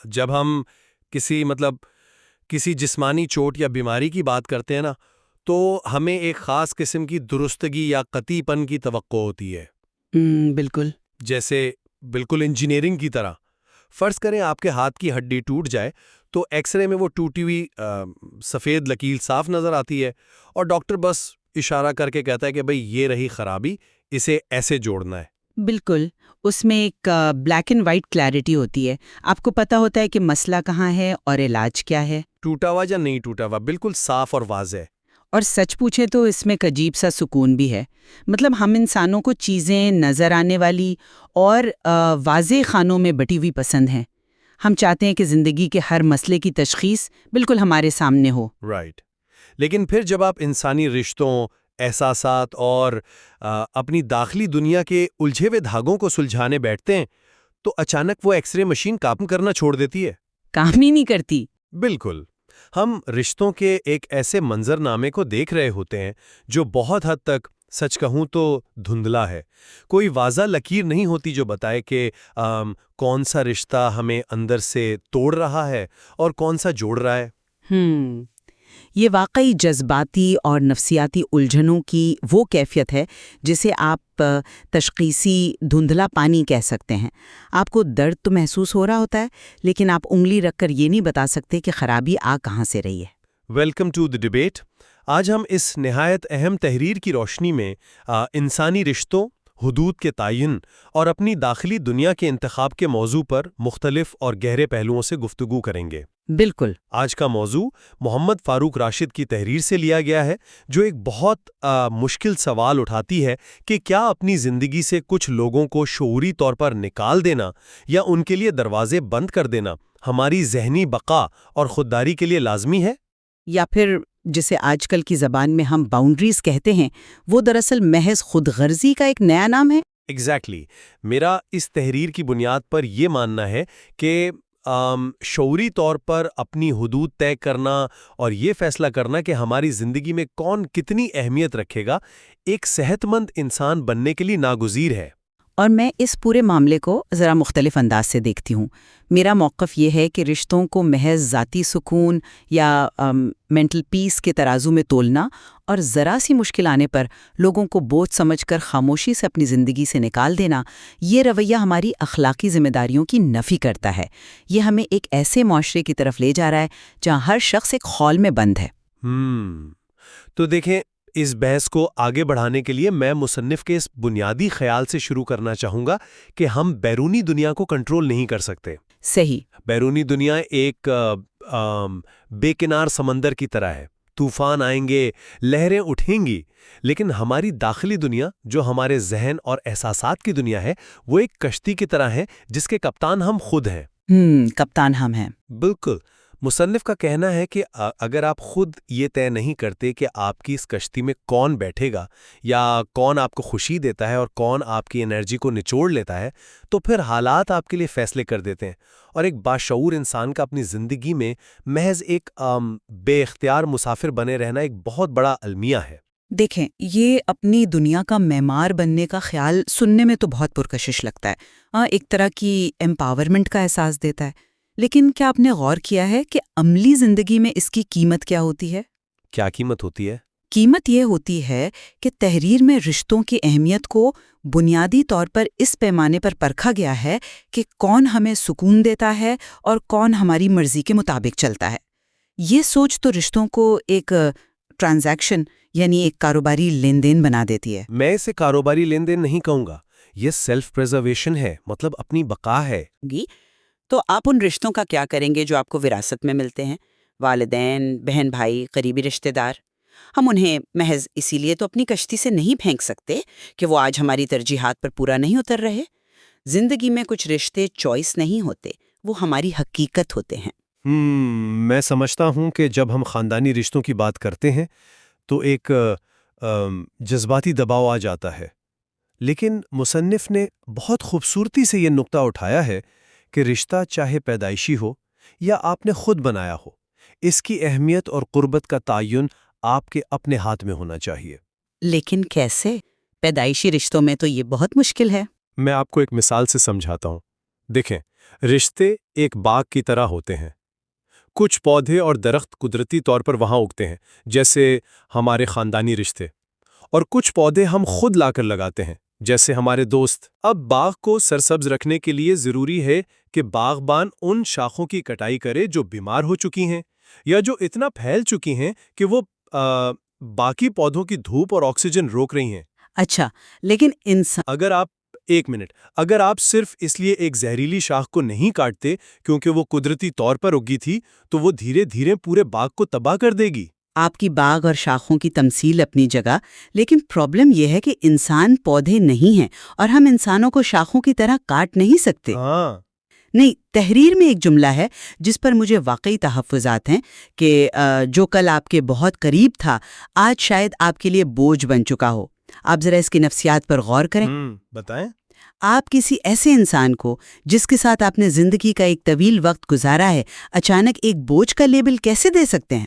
جب ہم کسی جسمانی چوٹ یا بیماری کی بات کرتے ہیں نا، تو ہمیں ایک خاص قسم کی درستگی یا قطعی پن کی توقع ہوتی ہے، بالکل۔ جیسے بالکل انجینئرنگ کی طرح۔ فرض کریں آپ کے ہاتھ کی ہڈی ٹوٹ جائے تو ایکس رے میں وہ ٹوٹی ہوئی سفید لکیر صاف نظر آتی ہے، اور ڈاکٹر بس اشارہ کر کے کہتا ہے کہ بھئی یہ رہی خرابی، اسے ایسے جوڑنا ہے۔ بالکل، اس میں ایک بلیک اینڈ وائٹ کلیئرٹی ہوتی ہے، آپ کو پتہ ہوتا ہے کہ مسئلہ کہاں ہے اور علاج کیا ہے۔ ٹوٹا ہوا یا نہیں ٹوٹا ہوا، بالکل صاف اور واضح۔ اور سچ پوچھیں تو اس میں ایک عجیب سا سکون بھی ہے۔ مطلب ہم انسانوں کو چیزیں نظر آنے والی اور واضح خانوں میں بٹی ہوئی پسند ہیں۔ ہم چاہتے ہیں کہ زندگی کے ہر مسئلے کی تشخیص بالکل ہمارے سامنے ہو۔ رائٹ۔ لیکن پھر جب آپ انسانی رشتوں، احساسات اور اپنی داخلی دنیا کے الجھے ہوئے دھاگوں کو سلجھانے بیٹھتے ہیں تو اچانک وہ ایکس رے مشین کام کرنا چھوڑ دیتی ہے۔ کام ہی نہیں کرتی۔ بالکل، ہم رشتوں کے ایک ایسے منظر نامے کو دیکھ رہے ہوتے ہیں جو بہت حد تک، سچ کہوں تو، دھندلا ہے۔ کوئی واضح لکیر نہیں ہوتی جو بتائے کہ کون سا رشتہ ہمیں اندر سے توڑ رہا ہے اور کون سا جوڑ رہا ہے۔ یہ واقعی جذباتی اور نفسیاتی الجھنوں کی وہ کیفیت ہے جسے آپ تشخیصی دھندلا پانی کہہ سکتے ہیں۔ آپ کو درد تو محسوس ہو رہا ہوتا ہے، لیکن آپ انگلی رکھ کر یہ نہیں بتا سکتے کہ خرابی کہاں سے رہی ہے۔ Welcome to the debate. آج ہم اس نہایت اہم تحریر کی روشنی میں انسانی رشتوں، حدود کے تعین اور اپنی داخلی دنیا کے انتخاب کے موضوع پر مختلف اور گہرے پہلوؤں سے گفتگو کریں گے۔ بالکل۔ آج کا موضوع محمد فاروق راشد کی تحریر سے لیا گیا ہے، جو ایک بہت مشکل سوال اٹھاتی ہے کہ کیا اپنی زندگی سے کچھ لوگوں کو شعوری طور پر نکال دینا یا ان کے لیے دروازے بند کر دینا ہماری ذہنی بقا اور خودداری کے لیے لازمی ہے؟ یا پھر جسے آج کل کی زبان میں ہم باؤنڈریز کہتے ہیں، وہ دراصل محض خود غرضی کا ایک نیا نام ہے؟ ایگزیکٹلی۔ میرا اس تحریر کی بنیاد پر یہ ماننا ہے کہ شعوری طور پر اپنی حدود طے کرنا اور یہ فیصلہ کرنا کہ ہماری زندگی میں کون کتنی اہمیت رکھے گا، ایک صحت مند انسان بننے کے لیے ناگزیر ہے۔ اور میں اس پورے معاملے کو ذرا مختلف انداز سے دیکھتی ہوں۔ میرا موقف یہ ہے کہ رشتوں کو محض ذاتی سکون یا مینٹل پیس کے ترازو میں تولنا اور ذرا سی مشکل آنے پر لوگوں کو بوجھ سمجھ کر خاموشی سے اپنی زندگی سے نکال دینا، یہ رویہ ہماری اخلاقی ذمہ داریوں کی نفی کرتا ہے۔ یہ ہمیں ایک ایسے معاشرے کی طرف لے جا رہا ہے جہاں ہر شخص ایک خول میں بند ہے۔ تو دیکھیں، اس بحث کو آگے بڑھانے کے لیے میں مصنف کے اس بنیادی خیال سے شروع کرنا چاہوں گا کہ ہم بیرونی دنیا کو کنٹرول نہیں کر سکتے۔ صحیح۔ بیرونی دنیا ایک بے کنار سمندر کی طرح ہے۔ طوفان آئیں گے، لہریں اٹھیں گی، لیکن ہماری داخلی دنیا، جو ہمارے ذہن اور احساسات کی دنیا ہے، وہ ایک کشتی کی طرح ہے جس کے کپتان ہم خود ہیں۔ کپتان ہم ہیں۔ بالکل۔ مصنف کا کہنا ہے کہ اگر آپ خود یہ طے نہیں کرتے کہ آپ کی اس کشتی میں کون بیٹھے گا یا کون آپ کو خوشی دیتا ہے اور کون آپ کی انرجی کو نچوڑ لیتا ہے، تو پھر حالات آپ کے لیے فیصلے کر دیتے ہیں، اور ایک باشعور انسان کا اپنی زندگی میں محض ایک بے اختیار مسافر بنے رہنا ایک بہت بڑا المیہ ہے۔ دیکھیں، یہ اپنی دنیا کا معمار بننے کا خیال سننے میں تو بہت پرکشش لگتا ہے، ایک طرح کی ایمپاورمنٹ کا احساس دیتا ہے، لیکن کیا آپ نے غور کیا ہے کہ عملی زندگی میں اس کی قیمت کیا ہوتی ہے؟ کیا قیمت ہوتی ہے؟ قیمت یہ ہوتی ہے کہ تحریر میں رشتوں کی اہمیت کو بنیادی طور پر اس پیمانے پر پرکھا گیا ہے کہ کون ہمیں سکون دیتا ہے اور کون ہماری مرضی کے مطابق چلتا ہے۔ یہ سوچ تو رشتوں کو ایک ٹرانزیکشن، یعنی ایک کاروباری لین دین بنا دیتی ہے۔ میں اسے کاروباری لین دین نہیں کہوں گا، یہ سیلف پریزرویشن ہے، مطلب اپنی بقا ہے۔ تو آپ ان رشتوں کا کیا کریں گے جو آپ کو وراثت میں ملتے ہیں؟ والدین، بہن بھائی، قریبی رشتہ دار۔ ہم انہیں محض اسی لیے تو اپنی کشتی سے نہیں پھینک سکتے کہ وہ آج ہماری ترجیحات پر پورا نہیں اتر رہے۔ زندگی میں کچھ رشتے چوائس نہیں ہوتے، وہ ہماری حقیقت ہوتے ہیں۔ میں سمجھتا ہوں کہ جب ہم خاندانی رشتوں کی بات کرتے ہیں تو ایک جذباتی دباؤ آ جاتا ہے، لیکن مصنف نے بہت خوبصورتی سے یہ نقطہ اٹھایا ہے کہ رشتہ چاہے پیدائشی ہو یا آپ نے خود بنایا ہو، اس کی اہمیت اور قربت کا تعین آپ کے اپنے ہاتھ میں ہونا چاہیے۔ لیکن کیسے؟ پیدائشی رشتوں میں تو یہ بہت مشکل ہے۔ میں آپ کو ایک مثال سے سمجھاتا ہوں۔ دیکھیں، رشتے ایک باغ کی طرح ہوتے ہیں۔ کچھ پودے اور درخت قدرتی طور پر وہاں اگتے ہیں، جیسے ہمارے خاندانی رشتے، اور کچھ پودے ہم خود لا کر لگاتے ہیں، جیسے ہمارے دوست۔ اب باغ کو سرسبز رکھنے کے لیے ضروری ہے کہ باغبان ان شاخوں کی کٹائی کرے جو بیمار ہو چکی ہیں یا جو اتنا پھیل چکی ہیں کہ وہ باقی پودوں کی دھوپ اور آکسیجن روک رہی ہیں۔ اچھا، لیکن اگر آپ صرف اس لیے ایک زہریلی شاخ کو نہیں کاٹتے کیونکہ وہ قدرتی طور پر اگی تھی، تو وہ دھیرے دھیرے پورے باغ کو تباہ کر دے گی۔ آپ کی باغ اور شاخوں کی تمثیل اپنی جگہ، لیکن پرابلم یہ ہے کہ انسان پودے نہیں ہیں اور ہم انسانوں کو شاخوں کی طرح کاٹ نہیں سکتے۔ ہاں، نہیں، تحریر میں ایک جملہ ہے جس پر مجھے واقعی تحفظات ہیں کہ جو کل آپ کے بہت قریب تھا آج شاید آپ کے لیے بوجھ بن چکا ہو۔ آپ ذرا اس کی نفسیات پر غور کریں۔ بتائیں۔ آپ کسی ایسے انسان کو جس کے ساتھ آپ نے زندگی کا ایک طویل وقت گزارا ہے اچانک ایک بوجھ کا لیبل کیسے دے سکتے ہیں؟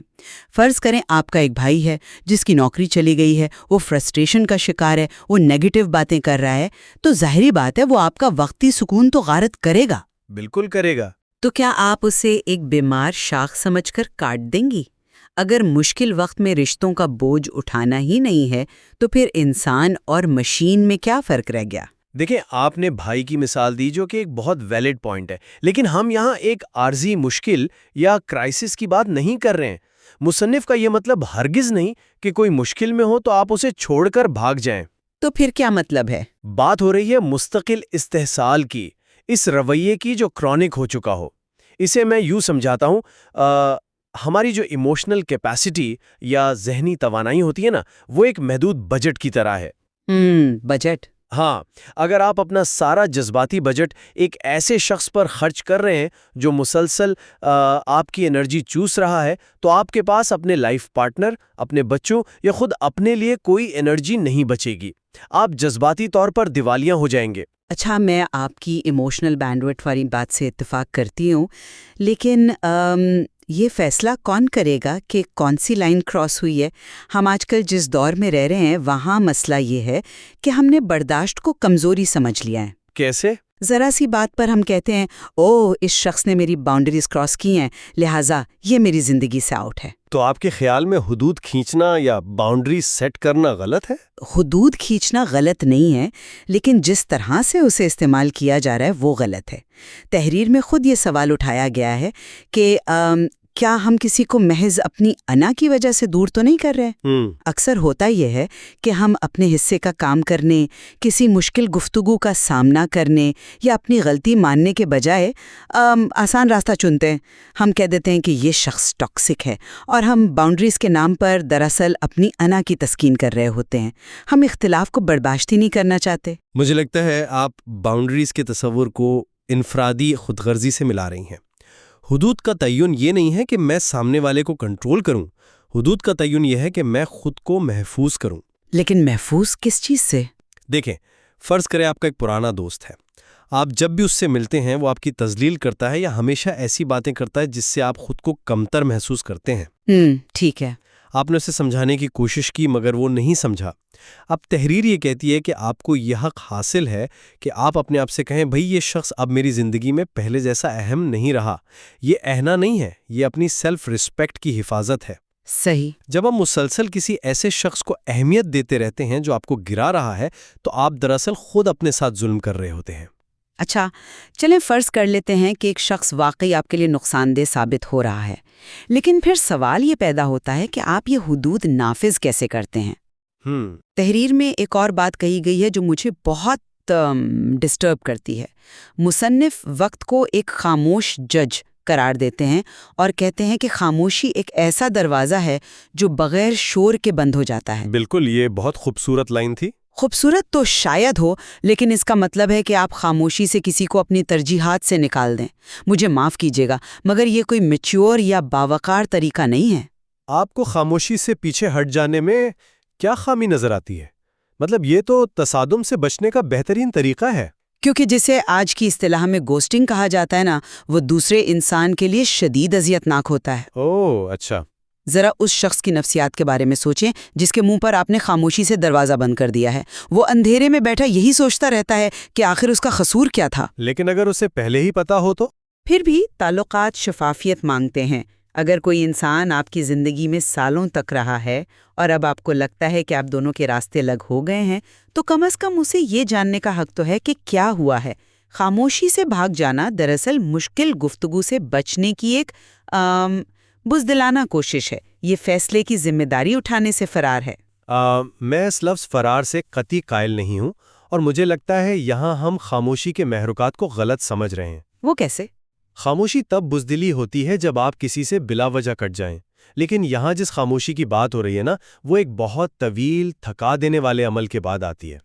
فرض کریں آپ کا ایک بھائی ہے جس کی نوکری چلی گئی ہے، وہ فرسٹریشن کا شکار ہے، وہ نیگیٹو باتیں کر رہا ہے، تو ظاہری بات ہے وہ آپ کا وقتی سکون تو غارت کرے گا۔ بالکل کرے گا۔ تو کیا آپ اسے ایک بیمار شاخ سمجھ کر کاٹ دیں گی؟ اگر مشکل وقت میں رشتوں کا بوجھ اٹھانا ہی نہیں ہے تو پھر انسان اور مشین میں کیا فرق رہ گیا؟ دیکھیں، آپ نے بھائی کی مثال دی جو کہ ایک بہت ویلڈ پوائنٹ ہے، لیکن ہم یہاں ایک عارضی مشکل یا کرائسس کی بات نہیں کر رہے ہیں۔ مصنف کا یہ مطلب ہرگز نہیں کہ کوئی مشکل میں ہو تو آپ اسے چھوڑ کر بھاگ جائیں۔ تو پھر کیا مطلب ہے؟ بات ہو رہی ہے مستقل استحصال کی، اس رویے کی جو کرونک ہو چکا ہو۔ اسے میں یوں سمجھاتا ہوں، ہماری جو ایموشنل کیپیسٹی یا ذہنی توانائی ہوتی ہے نا، وہ ایک محدود بجٹ کی طرح ہے۔ بجٹ؟ ہاں، اگر آپ اپنا سارا جذباتی بجٹ ایک ایسے شخص پر خرچ کر رہے ہیں جو مسلسل آپ کی انرجی چوس رہا ہے، تو آپ کے پاس اپنے لائف پارٹنر، اپنے بچوں یا خود اپنے لیے کوئی انرجی نہیں بچے گی۔ آپ جذباتی طور پر دیوالیاں ہو جائیں گے۔ اچھا، میں آپ کی ایموشنل بینڈوڈ والی بات سے اتفاق کرتی ہوں، لیکن یہ فیصلہ کون کرے گا کہ کون سی لائن کراس ہوئی ہے؟ ہم آج کل جس دور میں رہ رہے ہیں وہاں مسئلہ یہ ہے کہ ہم نے برداشت کو کمزوری سمجھ لیا ہے۔ کیسے؟ ذرا سی بات پر ہم کہتے ہیں اس شخص نے میری باؤنڈریز کراس کی ہیں، لہٰذا یہ میری زندگی سے آؤٹ ہے۔ تو آپ کے خیال میں حدود کھینچنا یا باؤنڈری سیٹ کرنا غلط ہے؟ حدود کھینچنا غلط نہیں ہے، لیکن جس طرح سے اسے استعمال کیا جا رہا ہے وہ غلط ہے۔ تحریر میں خود یہ سوال اٹھایا گیا ہے کہ کیا ہم کسی کو محض اپنی انا کی وجہ سے دور تو نہیں کر رہے؟ اکثر ہوتا یہ ہے کہ ہم اپنے حصے کا کام کرنے، کسی مشکل گفتگو کا سامنا کرنے یا اپنی غلطی ماننے کے بجائے آسان راستہ چنتے ہیں۔ ہم کہہ دیتے ہیں کہ یہ شخص ٹاکسک ہے، اور ہم باؤنڈریز کے نام پر دراصل اپنی انا کی تسکین کر رہے ہوتے ہیں۔ ہم اختلاف کو برداشت ہی نہیں کرنا چاہتے۔ مجھے لگتا ہے آپ باؤنڈریز کے تصور کو انفرادی خود غرضی سے ملا رہی ہیں۔ حدود کا تعین یہ نہیں ہے کہ میں سامنے والے کو کنٹرول کروں، حدود کا تعین یہ ہے کہ میں خود کو محفوظ کروں۔ لیکن محفوظ کس چیز سے؟ دیکھیں، فرض کریں آپ کا ایک پرانا دوست ہے، آپ جب بھی اس سے ملتے ہیں وہ آپ کی تذلیل کرتا ہے یا ہمیشہ ایسی باتیں کرتا ہے جس سے آپ خود کو کمتر محسوس کرتے ہیں۔ ٹھیک ہے۔ آپ نے اسے سمجھانے کی کوشش کی مگر وہ نہیں سمجھا۔ اب تحریر یہ کہتی ہے کہ آپ کو یہ حق حاصل ہے کہ آپ اپنے آپ سے کہیں بھئی یہ شخص اب میری زندگی میں پہلے جیسا اہم نہیں رہا۔ یہ اہنا نہیں ہے، یہ اپنی سیلف ریسپیکٹ کی حفاظت ہے۔ صحیح۔ جب ہم مسلسل کسی ایسے شخص کو اہمیت دیتے رہتے ہیں جو آپ کو گرا رہا ہے تو آپ دراصل خود اپنے ساتھ ظلم کر رہے ہوتے ہیں۔ اچھا، چلیں فرض کر لیتے ہیں کہ ایک شخص واقعی آپ کے لیے نقصان دہ ثابت ہو رہا ہے، لیکن پھر سوال یہ پیدا ہوتا ہے کہ آپ یہ حدود نافذ کیسے کرتے ہیں؟ تحریر میں ایک اور بات کہی گئی ہے جو مجھے بہت ڈسٹرب کرتی ہے۔ مصنف وقت کو ایک خاموش جج قرار دیتے ہیں اور کہتے ہیں کہ خاموشی ایک ایسا دروازہ ہے جو بغیر شور کے بند ہو جاتا ہے۔ بالکل، یہ بہت خوبصورت لائن تھی۔ خوبصورت تو شاید ہو، لیکن اس کا مطلب ہے کہ آپ خاموشی سے کسی کو اپنی ترجیحات سے نکال دیں۔ مجھے معاف کیجیے گا مگر یہ کوئی میچور یا باوقار طریقہ نہیں ہے۔ آپ کو خاموشی سے پیچھے ہٹ جانے میں کیا خامی نظر آتی ہے؟ مطلب یہ تو تصادم سے بچنے کا بہترین طریقہ ہے۔ کیونکہ جسے آج کی اصطلاح میں گوسٹنگ کہا جاتا ہے نا، وہ دوسرے انسان کے لیے شدید اذیت ناک ہوتا ہے۔ اوہ اچھا۔ ذرا اس شخص کی نفسیات کے بارے میں سوچیں جس کے منہ پر آپ نے خاموشی سے دروازہ بند کر دیا ہے. وہ اندھیرے میں بیٹھا یہی سوچتا رہتا ہے کہ آخر اس کا قصور کیا تھا. لیکن اگر اسے پہلے ہی پتا ہو تو؟ پھر بھی تعلقات شفافیت مانگتے ہیں. اگر کوئی انسان آپ کی زندگی میں سالوں تک رہا ہے اور اب آپ کو لگتا ہے کہ آپ دونوں کے راستے الگ ہو گئے ہیں تو کم از کم اسے یہ جاننے کا حق تو ہے کہ کیا ہوا ہے. خاموشی سے بھاگ جانا دراصل مشکل گفتگو سے بچنے کی ایک بزدلانہ کوشش ہے. یہ فیصلے کی ذمہ داری اٹھانے سے فرار ہے. میں اس لفظ فرار سے قطعی قائل نہیں ہوں، اور مجھے لگتا ہے یہاں ہم خاموشی کے محرکات کو غلط سمجھ رہے ہیں. وہ کیسے؟ خاموشی تب بزدلی ہوتی ہے جب آپ کسی سے بلا وجہ کٹ جائیں، لیکن یہاں جس خاموشی کی بات ہو رہی ہے نا، وہ ایک بہت طویل تھکا دینے والے عمل کے بعد آتی ہے.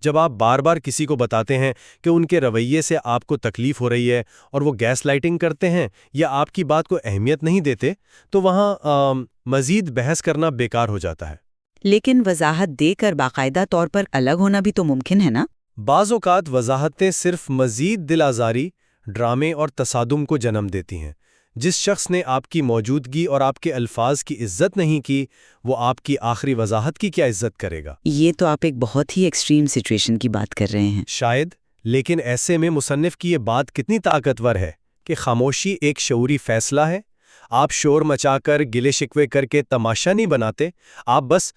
جب آپ بار بار کسی کو بتاتے ہیں کہ ان کے رویے سے آپ کو تکلیف ہو رہی ہے اور وہ گیس لائٹنگ کرتے ہیں یا آپ کی بات کو اہمیت نہیں دیتے، تو وہاں مزید بحث کرنا بیکار ہو جاتا ہے. لیکن وضاحت دے کر باقاعدہ طور پر الگ ہونا بھی تو ممکن ہے نا؟ بعض اوقات وضاحتیں صرف مزید دل آزاری، ڈرامے اور تصادم کو جنم دیتی ہیں. جس شخص نے آپ کی موجودگی اور آپ کے الفاظ کی عزت نہیں کی، وہ آپ کی آخری وضاحت کی کیا عزت کرے گا؟ یہ تو آپ ایک بہت ہی ایکسٹریم سچویشن کی بات کر رہے ہیں. شاید، لیکن ایسے میں مصنف کی یہ بات کتنی طاقتور ہے کہ خاموشی ایک شعوری فیصلہ ہے. آپ شور مچا کر، گلے شکوے کر کے تماشا نہیں بناتے، آپ بس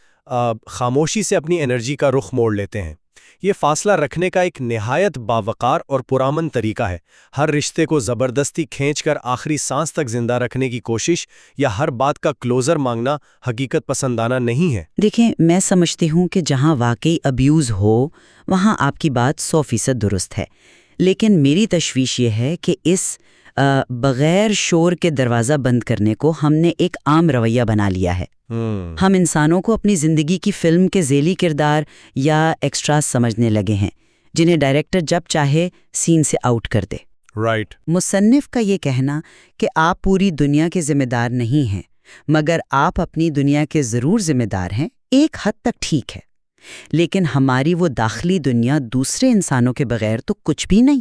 خاموشی سے اپنی انرجی کا رخ موڑ لیتے ہیں. یہ فاصلہ رکھنے کا ایک نہایت باوقار اور پرامن طریقہ ہے. ہر رشتے کو زبردستی کھینچ کر آخری سانس تک زندہ رکھنے کی کوشش یا ہر بات کا کلوزر مانگنا حقیقت پسندانہ نہیں ہے. دیکھیں، میں سمجھتی ہوں کہ جہاں واقعی ابیوز ہو وہاں آپ کی بات 100% درست ہے. لیکن میری تشویش یہ ہے کہ اس بغیر شور کے دروازہ بند کرنے کو ہم نے ایک عام رویہ بنا لیا ہے. ہم انسانوں کو اپنی زندگی کی فلم کے ذیلی کردار یا ایکسٹراز سمجھنے لگے ہیں جنہیں ڈائریکٹر جب چاہے سین سے آؤٹ کر دے. رائٹ. مصنف کا یہ کہنا کہ آپ پوری دنیا کے ذمہ دار نہیں ہیں مگر آپ اپنی دنیا کے ضرور ذمہ دار ہیں، ایک حد تک ٹھیک ہے. لیکن ہماری وہ داخلی دنیا دوسرے انسانوں کے بغیر تو کچھ بھی نہیں.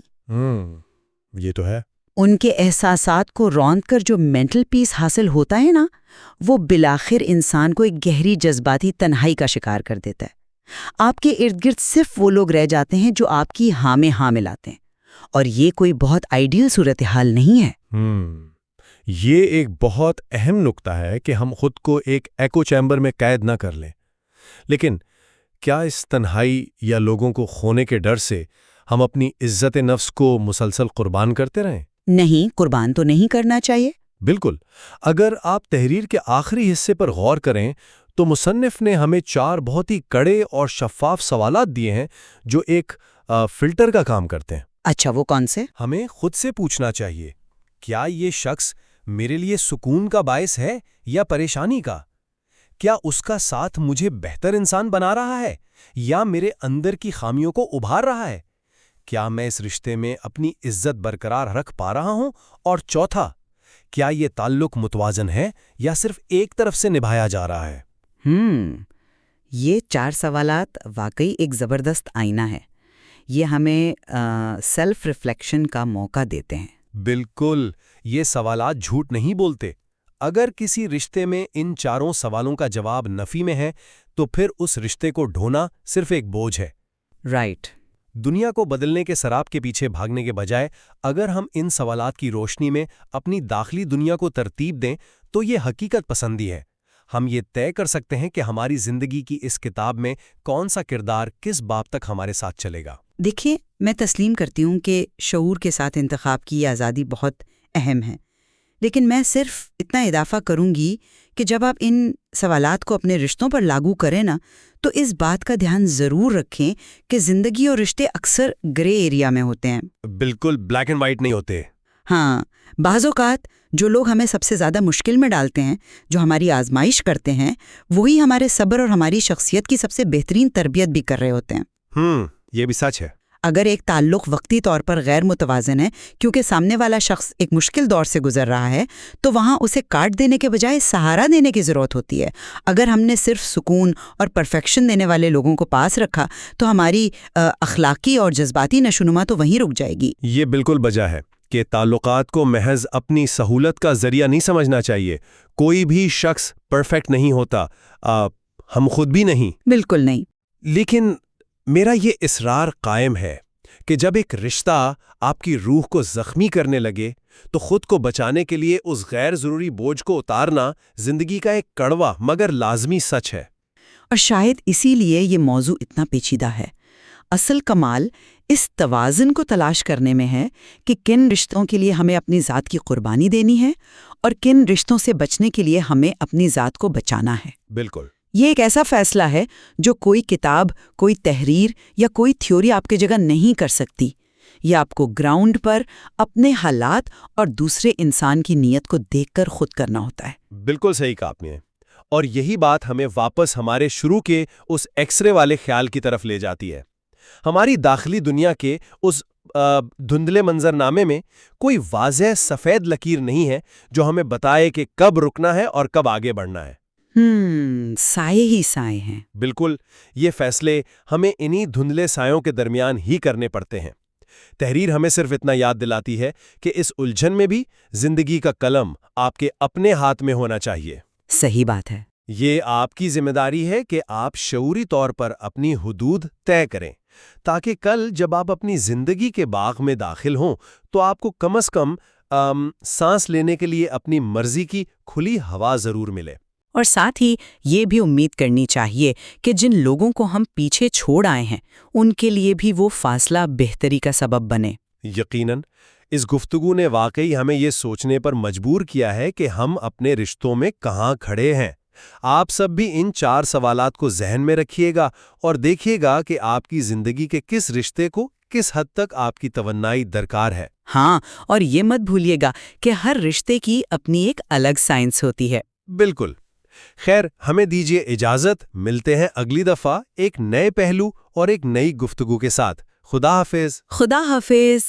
یہ تو ہے. ان کے احساسات کو روند کر جو مینٹل پیس حاصل ہوتا ہے نا، وہ بالآخر انسان کو ایک گہری جذباتی تنہائی کا شکار کر دیتا ہے. آپ کے ارد گرد صرف وہ لوگ رہ جاتے ہیں جو آپ کی ہاں میں ہاں ملاتے ہیں، اور یہ کوئی بہت آئیڈیل صورتحال نہیں ہے. یہ ایک بہت اہم نقطہ ہے کہ ہم خود کو ایک ایکو چیمبر میں قید نہ کر لیں. لیکن کیا اس تنہائی یا لوگوں کو کھونے کے ڈر سے ہم اپنی عزت نفس کو مسلسل قربان کرتے رہیں؟ نہیں، قربان تو نہیں کرنا چاہیے. بالکل. اگر آپ تحریر کے آخری حصے پر غور کریں تو مصنف نے ہمیں 4 بہت ہی کڑے اور شفاف سوالات دیے ہیں جو ایک فلٹر کا کام کرتے ہیں. اچھا، وہ کون سے؟ ہمیں خود سے پوچھنا چاہیے، کیا یہ شخص میرے لیے سکون کا باعث ہے یا پریشانی کا؟ کیا اس کا ساتھ مجھے بہتر انسان بنا رہا ہے یا میرے اندر کی خامیوں کو ابھار رہا ہے؟ کیا میں اس رشتے میں اپنی عزت برقرار رکھ پا رہا ہوں؟ اور چوتھا، کیا یہ تعلق متوازن ہے یا صرف ایک طرف سے نبھایا جا رہا ہے؟ یہ 4 سوالات واقعی ایک زبردست آئینہ ہے. یہ ہمیں سیلف ریفلیکشن کا موقع دیتے ہیں. بالکل. یہ سوالات جھوٹ نہیں بولتے. اگر کسی رشتے میں ان 4 سوالوں کا جواب نفی میں ہے تو پھر اس رشتے کو ڈھونا صرف ایک بوجھ ہے. رائٹ. دنیا کو بدلنے کے سراب کے پیچھے بھاگنے کے بجائے اگر ہم ان سوالات کی روشنی میں اپنی داخلی دنیا کو ترتیب دیں تو یہ حقیقت پسندی ہے. ہم یہ طے کر سکتے ہیں کہ ہماری زندگی کی اس کتاب میں کون سا کردار کس باب تک ہمارے ساتھ چلے گا. دیکھیے، میں تسلیم کرتی ہوں کہ شعور کے ساتھ انتخاب کی یہ آزادی بہت اہم ہے، لیکن میں صرف اتنا اضافہ کروں گی کہ جب آپ ان سوالات کو اپنے رشتوں پر لاگو کریں نا، تو اس بات کا دھیان ضرور رکھیں کہ زندگی اور رشتے اکثر گرے ایریا میں ہوتے ہیں. بالکل بلیک اینڈ وائٹ نہیں ہوتے. ہاں، بعض اوقات جو لوگ ہمیں سب سے زیادہ مشکل میں ڈالتے ہیں، جو ہماری آزمائش کرتے ہیں، وہی ہمارے صبر اور ہماری شخصیت کی سب سے بہترین تربیت بھی کر رہے ہوتے ہیں. یہ بھی سچ ہے. اگر ایک تعلق وقتی طور پر غیر متوازن ہے کیونکہ سامنے والا شخص ایک مشکل دور سے گزر رہا ہے، تو وہاں اسے کاٹ دینے کے بجائے سہارا دینے کی ضرورت ہوتی ہے. اگر ہم نے صرف سکون اور پرفیکشن دینے والے لوگوں کو پاس رکھا تو ہماری اخلاقی اور جذباتی نشوونما تو وہیں رک جائے گی. یہ بالکل بجا ہے. کہ تعلقات کو محض اپنی سہولت کا ذریعہ نہیں سمجھنا چاہیے. کوئی بھی شخص پرفیکٹ نہیں ہوتا، ہم خود بھی نہیں. بالکل نہیں. لیکن میرا یہ اصرار قائم ہے کہ جب ایک رشتہ آپ کی روح کو زخمی کرنے لگے تو خود کو بچانے کے لیے اس غیر ضروری بوجھ کو اتارنا زندگی کا ایک کڑوا مگر لازمی سچ ہے. اور شاید اسی لیے یہ موضوع اتنا پیچیدہ ہے. اصل کمال اس توازن کو تلاش کرنے میں ہے کہ کن رشتوں کے لیے ہمیں اپنی ذات کی قربانی دینی ہے اور کن رشتوں سے بچنے کے لیے ہمیں اپنی ذات کو بچانا ہے. بالکل. یہ ایک ایسا فیصلہ ہے جو کوئی کتاب، کوئی تحریر یا کوئی تھیوری آپ کی جگہ نہیں کر سکتی. یہ آپ کو گراؤنڈ پر اپنے حالات اور دوسرے انسان کی نیت کو دیکھ کر خود کرنا ہوتا ہے. بالکل صحیح کہا آپ نے. اور یہی بات ہمیں واپس ہمارے شروع کے اس ایکس رے والے خیال کی طرف لے جاتی ہے. ہماری داخلی دنیا کے اس دھندلے منظر نامے میں کوئی واضح سفید لکیر نہیں ہے جو ہمیں بتائے کہ کب رکنا ہے اور کب آگے بڑھنا ہے. سائے ہی سائے ہیں. بالکل. یہ فیصلے ہمیں انہی دھندلے سایوں کے درمیان ہی کرنے پڑتے ہیں. تحریر ہمیں صرف اتنا یاد دلاتی ہے کہ اس الجھن میں بھی زندگی کا قلم آپ کے اپنے ہاتھ میں ہونا چاہیے. صحیح بات ہے. یہ آپ کی ذمہ داری ہے کہ آپ شعوری طور پر اپنی حدود طے کریں تاکہ کل جب آپ اپنی زندگی کے باغ میں داخل ہوں تو آپ کو کم از کم سانس لینے کے لیے اپنی مرضی کی کھلی ہوا ضرور ملے. اور ساتھ ہی یہ بھی امید کرنی چاہیے کہ جن لوگوں کو ہم پیچھے چھوڑ آئے ہیں ان کے لیے بھی وہ فاصلہ بہتری کا سبب بنے. یقیناً اس گفتگو نے واقعی ہمیں یہ سوچنے پر مجبور کیا ہے کہ ہم اپنے رشتوں میں کہاں کھڑے ہیں. آپ سب بھی ان 4 سوالات کو ذہن میں رکھیے گا اور دیکھیے گا کہ آپ کی زندگی کے کس رشتے کو کس حد تک آپ کی توانائی درکار ہے. ہاں، اور یہ مت بھولیے گا کہ ہر رشتے کی اپنی ایک الگ سائنس ہوتی ہے. بالکل. خیر، ہمیں دیجیے اجازت. ملتے ہیں اگلی دفعہ ایک نئے پہلو اور ایک نئی گفتگو کے ساتھ. خدا حافظ. خدا حافظ.